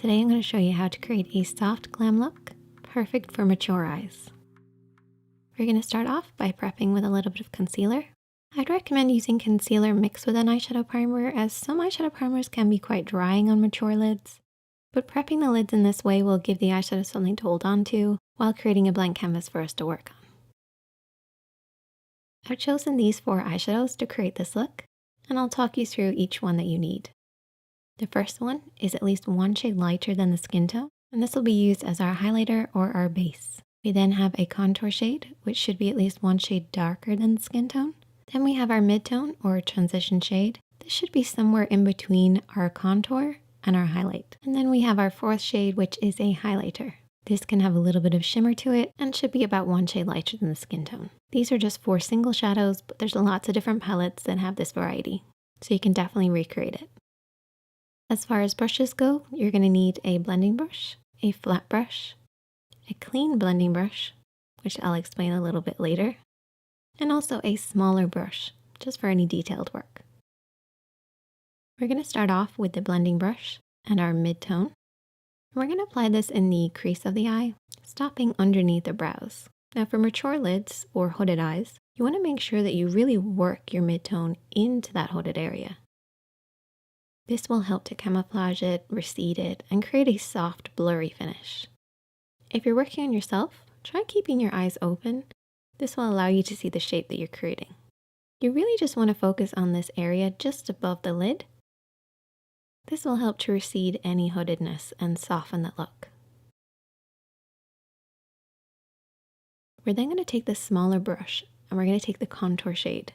Today I'm going to show you how to create a soft glam look, perfect for mature eyes. We're going to start off by prepping with a little bit of concealer. I'd recommend using concealer mixed with an eyeshadow primer, as some eyeshadow primers can be quite drying on mature lids. But prepping the lids in this way will give the eyeshadow something to hold on to while creating a blank canvas for us to work on. I've chosen these 4 eyeshadows to create this look, and I'll talk you through each one that you need. The first one is at least 1 shade lighter than the skin tone, and this will be used as our highlighter or our base. We then have a contour shade, which should be at least 1 shade darker than the skin tone. Then we have our mid-tone or transition shade. This should be somewhere in between our contour and our highlight. And then we have our 4th shade, which is a highlighter. This can have a little bit of shimmer to it and should be about 1 shade lighter than the skin tone. These are just 4 single shadows, but there's lots of different palettes that have this variety, so you can definitely recreate it. As far as brushes go, you're going to need a blending brush, a flat brush, a clean blending brush, which I'll explain a little bit later, and also a smaller brush, just for any detailed work. We're going to start off with the blending brush and our mid-tone. We're going to apply this in the crease of the eye, stopping underneath the brows. Now for mature lids or hooded eyes, you want to make sure that you really work your mid-tone into that hooded area. This will help to camouflage it, recede it, and create a soft, blurry finish. If you're working on yourself, try keeping your eyes open. This will allow you to see the shape that you're creating. You really just want to focus on this area just above the lid. This will help to recede any hoodedness and soften the look. We're then going to take this smaller brush and we're going to take the contour shade.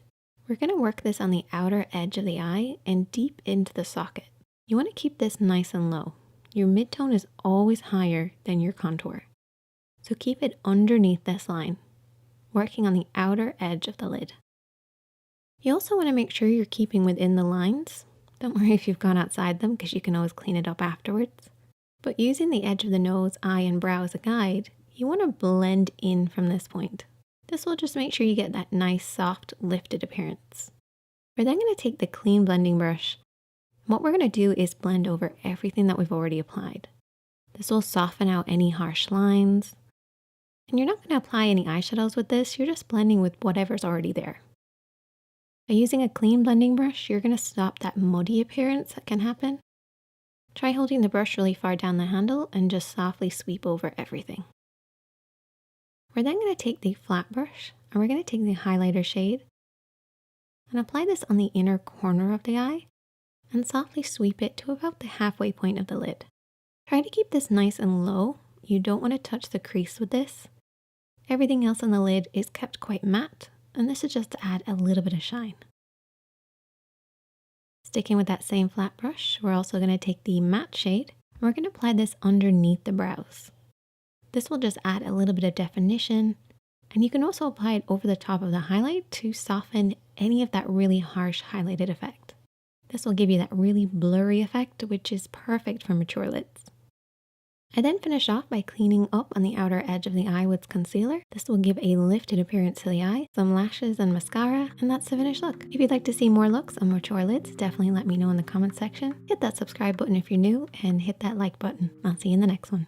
We're going to work this on the outer edge of the eye and deep into the socket. You want to keep this nice and low. Your mid-tone is always higher than your contour, so keep it underneath this line, working on the outer edge of the lid. You also want to make sure you're keeping within the lines. Don't worry if you've gone outside them, because you can always clean it up afterwards. But using the edge of the nose, eye, and brow as a guide, you want to blend in from this point. This will just make sure you get that nice, soft, lifted appearance. We're then going to take the clean blending brush. What we're going to do is blend over everything that we've already applied. This will soften out any harsh lines. And you're not going to apply any eyeshadows with this, you're just blending with whatever's already there. By using a clean blending brush, you're going to stop that muddy appearance that can happen. Try holding the brush really far down the handle and just softly sweep over everything. We're then going to take the flat brush and we're going to take the highlighter shade and apply this on the inner corner of the eye and softly sweep it to about the halfway point of the lid. Try to keep this nice and low. You don't want to touch the crease with this. Everything else on the lid is kept quite matte, and this is just to add a little bit of shine. Sticking with that same flat brush, we're also going to take the matte shade and we're going to apply this underneath the brows. This will just add a little bit of definition, and you can also apply it over the top of the highlight to soften any of that really harsh highlighted effect. This will give you that really blurry effect, which is perfect for mature lids. I then finish off by cleaning up on the outer edge of the eye with concealer. This will give a lifted appearance to the eye, some lashes and mascara, and that's the finished look. If you'd like to see more looks on mature lids, definitely let me know in the comment section. Hit that subscribe button if you're new, and hit that like button. I'll see you in the next one.